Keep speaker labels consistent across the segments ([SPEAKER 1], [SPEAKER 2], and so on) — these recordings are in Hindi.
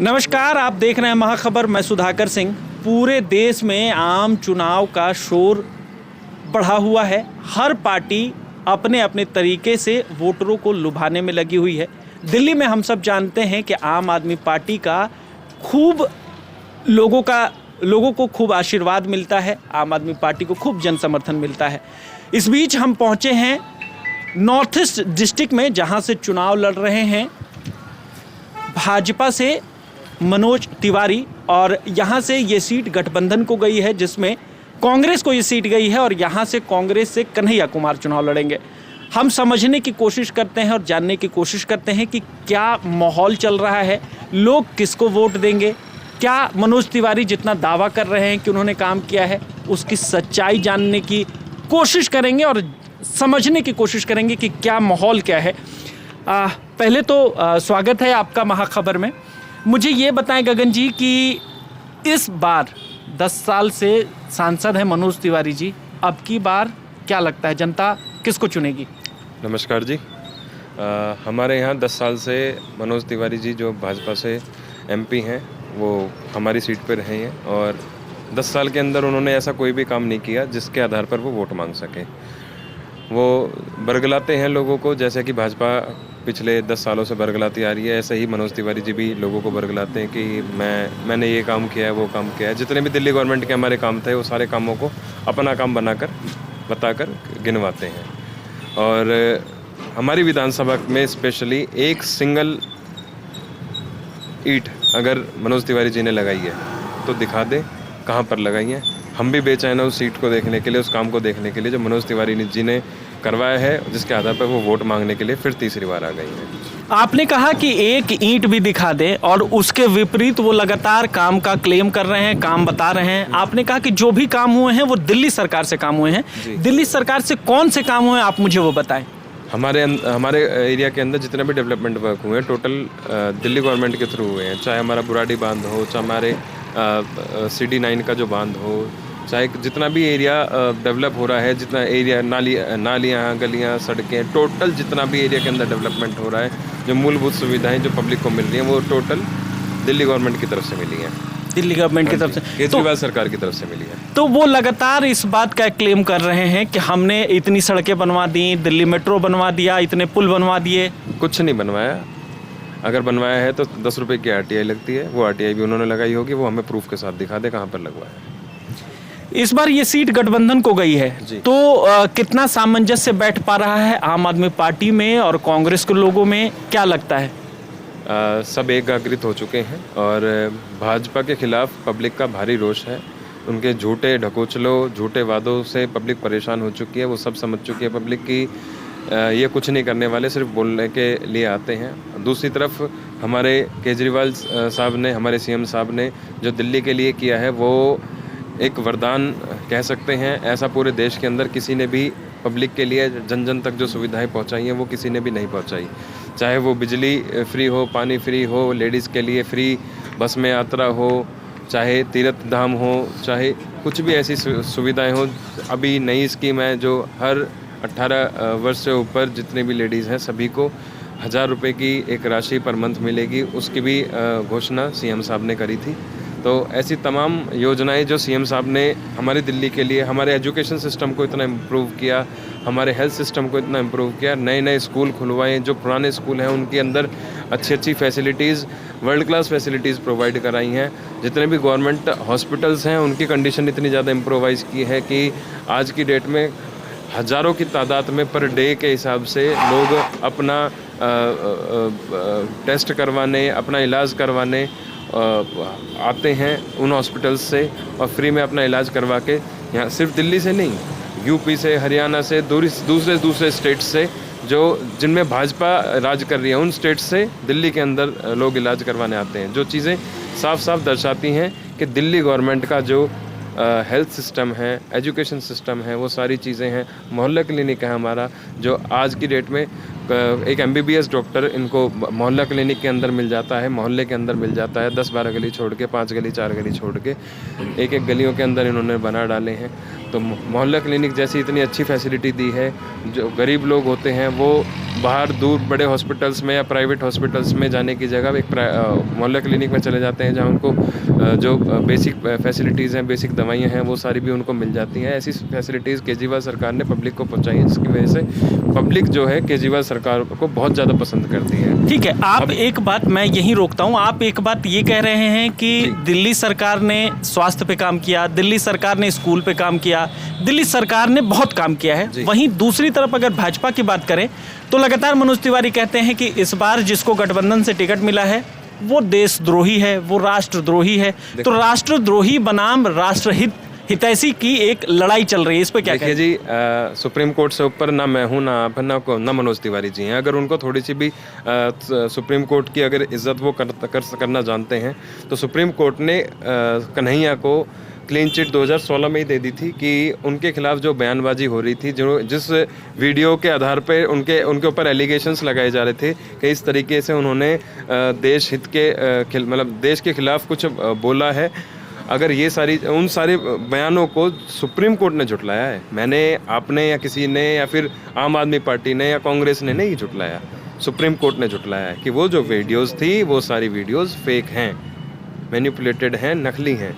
[SPEAKER 1] नमस्कार, आप देख रहे हैं महाखबर। मैं सुधाकर सिंह। पूरे देश में आम चुनाव का शोर बढ़ा हुआ है। हर पार्टी अपने अपने तरीके से वोटरों को लुभाने में लगी हुई है। दिल्ली में हम सब जानते हैं कि आम आदमी पार्टी का खूब लोगों को खूब आशीर्वाद मिलता है। आम आदमी पार्टी को खूब जन समर्थन मिलता है। इस बीच हम पहुंचे हैं नॉर्थ ईस्ट डिस्ट्रिक्ट में, जहां से चुनाव लड़ रहे हैं भाजपा से मनोज तिवारी, और यहाँ से ये सीट गठबंधन को गई है, जिसमें कांग्रेस को ये सीट गई है और यहाँ से कांग्रेस से कन्हैया कुमार चुनाव लड़ेंगे। हम समझने की कोशिश करते हैं और जानने की कोशिश करते हैं कि क्या माहौल चल रहा है, लोग किसको वोट देंगे, क्या मनोज तिवारी जितना दावा कर रहे हैं कि उन्होंने काम किया है उसकी सच्चाई जानने की कोशिश करेंगे और समझने की कोशिश करेंगे कि क्या माहौल क्या है। पहले तो स्वागत है आपका महाखबर में। मुझे ये बताएं गगन जी कि इस बार 10 साल से सांसद है मनोज तिवारी जी, अब की बार क्या लगता है जनता किसको चुनेगी?
[SPEAKER 2] नमस्कार जी। हमारे यहाँ 10 साल से मनोज तिवारी जी जो भाजपा से एमपी हैं वो हमारी सीट पर रहे हैं और 10 साल के अंदर उन्होंने ऐसा कोई भी काम नहीं किया जिसके आधार पर वो वोट मांग सकें। वो बरगलाते हैं लोगों को, जैसे कि भाजपा पिछले 10 सालों से बरगलाती आ रही है, ऐसे ही मनोज तिवारी जी भी लोगों को बरगलाते हैं कि मैंने ये काम किया है, वो काम किया है। जितने भी दिल्ली गवर्नमेंट के हमारे काम थे वो सारे कामों को अपना काम बताकर गिनवाते हैं। और हमारी विधानसभा में स्पेशली एक सिंगल ईंट अगर मनोज तिवारी जी ने लगाई है तो दिखा दे कहाँ पर लगाई है। हम भी बेचैन हैं उस सीट को देखने के लिए, उस काम को देखने के लिए जो मनोज तिवारी जी ने करवाया है, जिसके आधार पर वो वोट मांगने के लिए फिर तीसरी बार आ गई हैं।
[SPEAKER 1] आपने कहा कि एक ईंट भी दिखा दे और उसके विपरीत वो लगातार काम का क्लेम कर रहे हैं, काम बता रहे हैं। आपने कहा कि जो भी काम हुए हैं वो दिल्ली सरकार से काम हुए हैं। दिल्ली सरकार से कौन से काम हुए हैं, आप मुझे वो बताएं।
[SPEAKER 2] हमारे एरिया के अंदर जितने भी डेवलपमेंट वर्क हुए हैं टोटल दिल्ली गवर्नमेंट के थ्रू हुए हैं। चाहे हमारा बुराड़ी बांध हो, चाहे हमारे CD9 का जो बांध हो, चाहे जितना भी एरिया डेवलप हो रहा है, जितना एरिया नालियाँ, गलियाँ, सड़कें, टोटल जितना भी एरिया के अंदर डेवलपमेंट हो रहा है, जो मूलभूत सुविधाएं जो पब्लिक को मिल रही हैं वो टोटल दिल्ली गवर्नमेंट की तरफ से मिली हैं।
[SPEAKER 1] दिल्ली गवर्नमेंट की तरफ से,
[SPEAKER 2] केजरीवाल सरकार की तरफ से मिली है।
[SPEAKER 1] तो वो लगातार इस बात का क्लेम कर रहे हैं कि हमने इतनी सड़कें बनवा दी, दिल्ली मेट्रो बनवा दिया, इतने पुल बनवा दिए।
[SPEAKER 2] कुछ नहीं बनवाया। अगर बनवाया है तो 10 रुपये की RTI लगती है, वो RTI भी उन्होंने लगाई होगी, वो हमें प्रूफ के साथ दिखा दे कहाँ पर लगवाया है।
[SPEAKER 1] इस बार ये सीट गठबंधन को गई है तो कितना सामंजस्य बैठ पा रहा है आम आदमी पार्टी में और कांग्रेस के लोगों में, क्या लगता है?
[SPEAKER 2] सब एकाग्रित हो चुके हैं और भाजपा के खिलाफ पब्लिक का भारी रोष है। उनके झूठे ढकोचलों, झूठे वादों से पब्लिक परेशान हो चुकी है। वो सब समझ चुकी है पब्लिक की ये कुछ नहीं करने वाले, सिर्फ बोलने के लिए आते हैं। दूसरी तरफ हमारे केजरीवाल साहब ने, हमारे CM साहब ने जो दिल्ली के लिए किया है वो एक वरदान कह सकते हैं। ऐसा पूरे देश के अंदर किसी ने भी पब्लिक के लिए जन जन तक जो सुविधाएं पहुंचाई हैं वो किसी ने भी नहीं पहुंचाई। चाहे वो बिजली फ्री हो, पानी फ्री हो, लेडीज़ के लिए फ्री बस में यात्रा हो, चाहे तीर्थ धाम हो, चाहे कुछ भी ऐसी सुविधाएं हो। अभी नई स्कीम है जो हर 18 वर्ष से ऊपर जितने भी लेडीज़ हैं सभी को 1000 रुपये की एक राशि पर मंथ मिलेगी, उसकी भी घोषणा CM साहब ने करी थी। तो ऐसी तमाम योजनाएं जो CM साहब ने हमारी दिल्ली के लिए, हमारे एजुकेशन सिस्टम को इतना इम्प्रूव किया, हमारे हेल्थ सिस्टम को इतना इम्प्रूव किया, नए नए स्कूल खुलवाए, जो पुराने स्कूल हैं उनके अंदर अच्छी facilities, world class facilities provide कराई हैं। जितने भी गवर्नमेंट हॉस्पिटल्स हैं उनकी कंडीशन इतनी ज़्यादा इम्प्रोवाइज़ की है कि आज की डेट में हज़ारों की तादाद में पर डे के हिसाब से लोग अपना टेस्ट करवाने, अपना इलाज करवाने आते हैं उन हॉस्पिटल्स से और फ्री में अपना इलाज करवा के, यहाँ सिर्फ दिल्ली से नहीं, UP से, हरियाणा से, दूसरे स्टेट से जो जिनमें भाजपा राज कर रही है उन स्टेट से दिल्ली के अंदर लोग इलाज करवाने आते हैं। जो चीज़ें साफ साफ दर्शाती हैं कि दिल्ली गवर्नमेंट का जो हेल्थ सिस्टम है, एजुकेशन सिस्टम है, वो सारी चीज़ें हैं। मोहल्ला क्लिनिक है हमारा, जो आज की डेट में एक MBBS डॉक्टर इनको मोहल्ला क्लिनिक के अंदर मिल जाता है, मोहल्ले के अंदर मिल जाता है। 10-12 गली छोड़ के, 5 गली 4 गली छोड़ के एक गलियों के अंदर इन्होंने बना डाले हैं। तो मोहल्ला क्लिनिक जैसी इतनी अच्छी फैसिलिटी दी है, जो गरीब लोग होते हैं वो बाहर दूर बड़े हॉस्पिटल्स में या प्राइवेट हॉस्पिटल्स में जाने की जगह एक मोहल्ला क्लिनिक में चले जाते हैं, जहाँ उनको जो बेसिक फैसिलिटीज़ हैं, बेसिक दवाइयाँ हैं, वो सारी भी उनको मिल जाती हैं। ऐसी फैसिलिटीज़ केजरीवाल सरकार ने पब्लिक को पहुँचाई है, जिसकी वजह से पब्लिक जो है केजरीवाल सरकार को बहुत ज़्यादा पसंद करती है।
[SPEAKER 1] ठीक है, आप एक बात मैं यहीं रोकता हूँ। आप एक बात ये कह रहे हैं कि दिल्ली सरकार ने स्वास्थ्य पे काम किया, दिल्ली सरकार ने स्कूल पे काम किया, दिल्ली सरकार ने बहुत काम किया है। वहीं दूसरी तरफ अगर भाजपा की बात करें तो लगातार मनोज तिवारी कहते हैं कि इस बार जिसको गठबंधन से टिकट मिला है वो देशद्रोही है, वो राष्ट्रद्रोही है। तो राष्ट्रद्रोही बनाम राष्ट्रहित हितैषी की एक लड़ाई चल रही है, इस पे क्या
[SPEAKER 2] देखिए जी, सुप्रीम कोर्ट से ऊपर ना मैं हूँ, ना आप, ना मनोज तिवारी जी हैं। अगर उनको थोड़ी सी भी सुप्रीम कोर्ट की अगर इज्जत वो करना जानते हैं तो सुप्रीम कोर्ट ने कन्हैया को क्लीन चिट 2016 में ही दे दी थी कि उनके खिलाफ जो बयानबाजी हो रही थी, जिस वीडियो के आधार पर उनके ऊपर एलिगेशंस लगाए जा रहे थे कि इस तरीके से उन्होंने देश हित के मतलब देश के खिलाफ कुछ बोला है, अगर ये उन सारे बयानों को सुप्रीम कोर्ट ने झुटलाया है। मैंने, आपने या किसी ने या फिर आम आदमी पार्टी ने या कांग्रेस ने नहीं झुटलाया, सुप्रीम कोर्ट ने झुटलाया है कि वो जो वीडियोस थी वो सारी वीडियोस फेक हैं, मैनिपुलेटेड हैं, नकली हैं।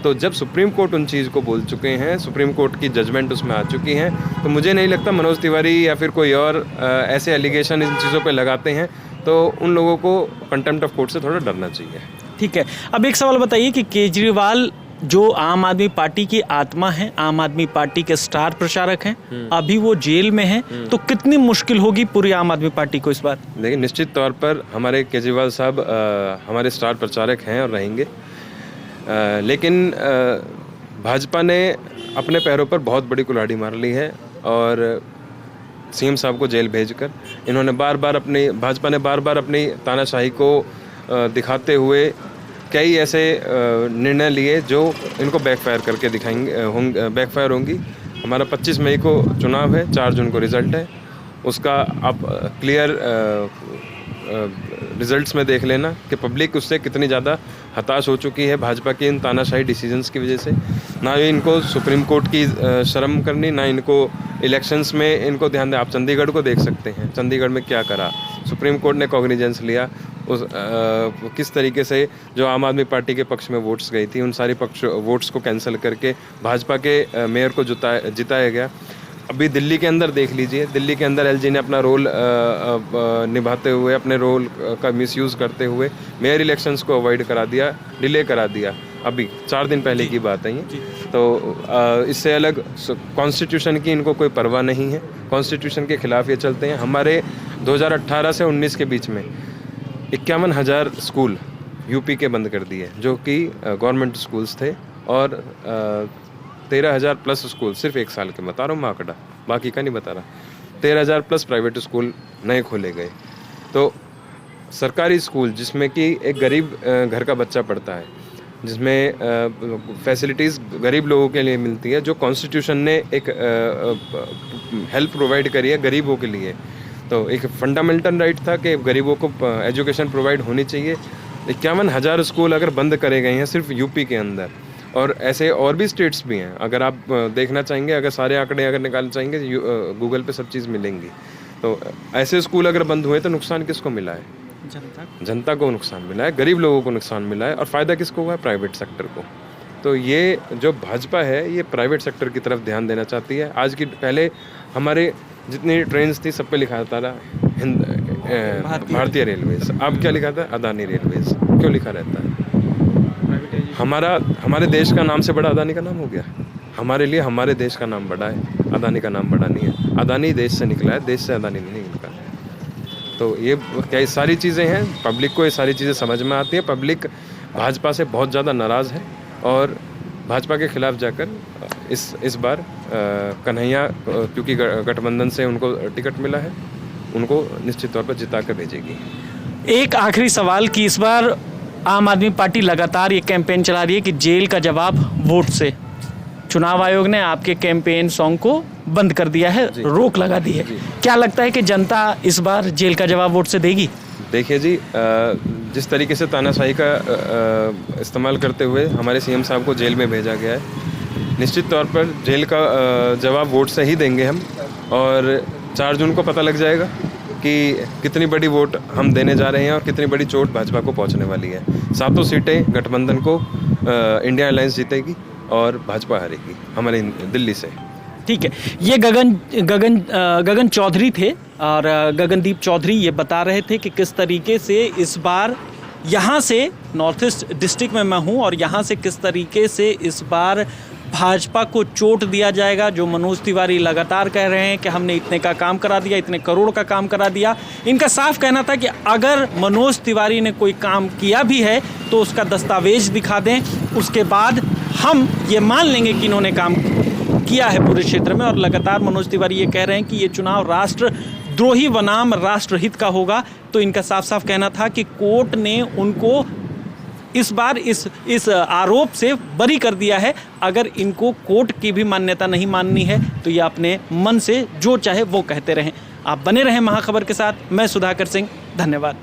[SPEAKER 2] तो जब सुप्रीम कोर्ट उन चीज़ को बोल चुके हैं, सुप्रीम कोर्ट की जजमेंट उसमें आ चुकी है, तो मुझे नहीं लगता मनोज तिवारी या फिर कोई और ऐसे एलिगेशन इन चीज़ों पे लगाते हैं, तो उन लोगों को कंटेम्प्ट ऑफ कोर्ट से थोड़ा डरना चाहिए।
[SPEAKER 1] ठीक है, अब एक सवाल बताइए कि केजरीवाल जो आम आदमी पार्टी की आत्मा है, आम आदमी पार्टी के स्टार प्रचारक हैं, अभी वो जेल में हैं, तो कितनी मुश्किल होगी पूरी आम आदमी पार्टी को इस बार?
[SPEAKER 2] देखिए, निश्चित तौर पर हमारे केजरीवाल साहब हमारे स्टार प्रचारक हैं और रहेंगे, लेकिन भाजपा ने अपने पैरों पर बहुत बड़ी कुल्हाड़ी मार ली है और सीएम साहब को जेल भेजकर इन्होंने भाजपा ने बार बार अपनी तानाशाही को दिखाते हुए कई ऐसे निर्णय लिए जो इनको बैकफायर करके बैकफायर होंगी। हमारा 25 मई को चुनाव है, 4 जून को रिजल्ट है, उसका आप क्लियर रिजल्ट्स में देख लेना कि पब्लिक उससे कितनी ज़्यादा हताश हो चुकी है भाजपा के इन तानाशाही डिसीजंस की वजह से। ना ही इनको सुप्रीम कोर्ट की शर्म करनी, ना इनको इलेक्शंस में इनको ध्यान दें। आप चंडीगढ़ को देख सकते हैं, चंडीगढ़ में क्या करा, सुप्रीम कोर्ट ने कॉग्निजेंस लिया, किस तरीके से जो आम आदमी पार्टी के पक्ष में वोट्स गई थी उन सारी वोट्स को कैंसिल करके भाजपा के मेयर को जिताया गया। अभी दिल्ली के अंदर देख लीजिए, दिल्ली के अंदर एलजी ने अपना रोल निभाते हुए, अपने रोल का मिसयूज़ करते हुए मेयर इलेक्शंस को अवॉइड करा दिया, डिले करा दिया। अभी 4 दिन पहले की बात है ये। तो इससे अलग कॉन्स्टिट्यूशन की इनको कोई परवाह नहीं है, कॉन्स्टिट्यूशन के खिलाफ ये चलते हैं। हमारे 2018 से 19 के बीच में 51,000 स्कूल यूपी के बंद कर दिए जो कि गवर्नमेंट स्कूल्स थे, और 13,000 प्लस स्कूल सिर्फ 1 साल के, बता रहा हूँ मैं आंकड़ा, बाकी का नहीं बता रहा। 13,000 प्लस प्राइवेट स्कूल नए खोले गए। तो सरकारी स्कूल जिसमें कि एक गरीब घर का बच्चा पढ़ता है, जिसमें फैसिलिटीज़ गरीब लोगों के लिए मिलती है, जो कॉन्स्टिट्यूशन ने एक हेल्प प्रोवाइड करी है गरीबों के लिए, तो एक फंडामेंटल राइट था कि गरीबों को एजुकेशन प्रोवाइड होनी चाहिए। 51,000 स्कूल अगर बंद करे गए हैं सिर्फ यूपी के अंदर, और ऐसे और भी स्टेट्स भी हैं। अगर आप देखना चाहेंगे, अगर सारे आंकड़े अगर निकालना चाहेंगे, गूगल पे सब चीज़ मिलेंगी। तो ऐसे स्कूल अगर बंद हुए तो नुकसान किसको मिला है? जनता को नुकसान मिला है, गरीब लोगों को नुकसान मिला है, और फ़ायदा किसको हुआ है? प्राइवेट सेक्टर को। तो ये जो भाजपा है ये प्राइवेट सेक्टर की तरफ ध्यान देना चाहती है। आज की पहले हमारे जितनी ट्रेन्स थी सब पे लिखा था भारतीय रेलवेज, अब क्या लिखा था? अदानी रेलवेज। क्यों लिखा रहता है? हमारे देश का नाम से बड़ा अदानी का नाम हो गया। हमारे लिए हमारे देश का नाम बड़ा है, अदानी का नाम बड़ा नहीं है। अदानी देश से निकला है, देश से अदानी नहीं निकला है। तो ये कई सारी चीज़ें हैं, पब्लिक को ये सारी चीज़ें समझ में आती है। पब्लिक भाजपा से बहुत ज़्यादा नाराज़ है और भाजपा के खिलाफ जाकर इस बार कन्हैया, क्योंकि गठबंधन से उनको टिकट मिला है, उनको निश्चित तौर पर जिता कर भेजेगी।
[SPEAKER 1] एक आखिरी सवाल कि इस बार आम आदमी पार्टी लगातार ये कैंपेन चला रही है कि जेल का जवाब वोट से। चुनाव आयोग ने आपके कैंपेन सॉन्ग को बंद कर दिया है, रोक लगा दी है। क्या लगता है कि जनता इस बार जेल का जवाब वोट से देगी?
[SPEAKER 2] देखिए जी, जिस तरीके से तानाशाही का इस्तेमाल करते हुए हमारे सीएम साहब को जेल में भेजा गया है, निश्चित तौर पर जेल का जवाब वोट से ही देंगे हम। और 4 जून को पता लग जाएगा कि कितनी बड़ी वोट हम देने जा रहे हैं और कितनी बड़ी चोट भाजपा को पहुंचने वाली है। 7 सीटें गठबंधन को इंडिया अलायंस जीतेगी और भाजपा हारेगी हमारे दिल्ली से।
[SPEAKER 1] ठीक है, ये गगन चौधरी थे और गगनदीप चौधरी ये बता रहे थे कि किस तरीके से इस बार यहाँ से नॉर्थ ईस्ट डिस्ट्रिक्ट में मैं हूँ और यहाँ से किस तरीके से इस बार भाजपा को चोट दिया जाएगा। जो मनोज तिवारी लगातार कह रहे हैं कि हमने इतने का काम करा दिया, इतने करोड़ का काम करा दिया। इनका साफ कहना था कि अगर मनोज तिवारी ने कोई काम किया भी है तो उसका दस्तावेज दिखा दें, उसके बाद हम ये मान लेंगे कि इन्होंने काम किया है पूरे क्षेत्र में। और लगातार मनोज तिवारी ये कह रहे हैं कि ये चुनाव राष्ट्रद्रोही बनाम राष्ट्रहित का होगा। तो इनका साफ साफ कहना था कि कोर्ट ने उनको इस बार इस आरोप से बरी कर दिया है। अगर इनको कोर्ट की भी मान्यता नहीं माननी है तो ये अपने मन से जो चाहे वो कहते रहें। आप बने रहें महाखबर के साथ। मैं सुधाकर सिंह, धन्यवाद।